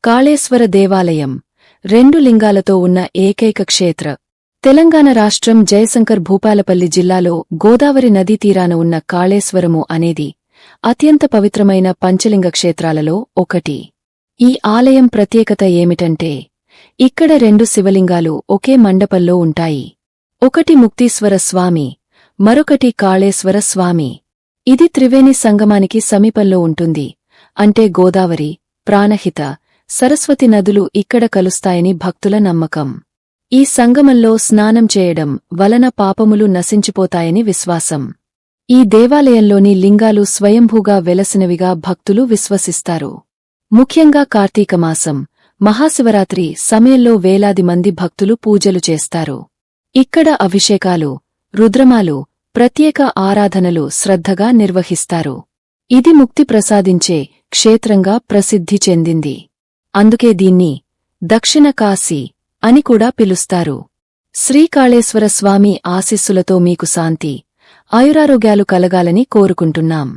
కాళేశ్వర దేవాలయం 2 లింగాలతో ఉన్న ఏకైక క్షేత్ర. తెలంగాణ రాష్ట్రం జయశంకర్ భూపాలపల్లి జిల్లాలో గోదావరి నదీ తీరాన ఉన్న కాళేశ్వరము అనేది అత్యంత పవిత్రమైన పంచలింగ క్షేత్రాలలో ఒకటి. ఈ ఆలయం ప్రత్యేకత ఏమిటంటే ఇక్కడ 2 శివలింగాలు ఒకే మండపంలో ఉంటాయి. ఒకటి ముక్తీశ్వర స్వామి, మరొకటి కాళేశ్వర స్వామి. ఇది త్రివేణి సంగమానికి సమీపంలో ఉంటుంది. అంటే గోదావరి, ప్రాణహిత, సరస్వతి నదులు ఇక్కడ కలుస్తాయని భక్తుల నమ్మకం. ఈ సంగమంలో స్నానం చేయడం వలన పాపములు నశించిపోతాయని విశ్వాసం. ఈ దేవాలయంలోని లింగాలు స్వయంభూగా వెలసినవిగా భక్తులు విశ్వసిస్తారు. ముఖ్యంగా కార్తీకమాసం, మహాశివరాత్రి సమయంలో వేలాది మంది భక్తులు పూజలు చేస్తారు. ఇక్కడ అభిషేకాలు, రుద్రమాలు, ప్రత్యేక ఆరాధనలు శ్రద్ధగా నిర్వహిస్తారు. ఇది ముక్తి ప్రసాదించే క్షేత్రంగా ప్రసిద్ధి చెందింది. అందుకే దీన్ని దక్షిణ కాశీ అని కూడా పిలుస్తారు. శ్రీకాళేశ్వర స్వామి ఆశీస్సులతో మీకు శాంతి, ఆయురారోగ్యాలు కలగాలని కోరుకుంటున్నాం.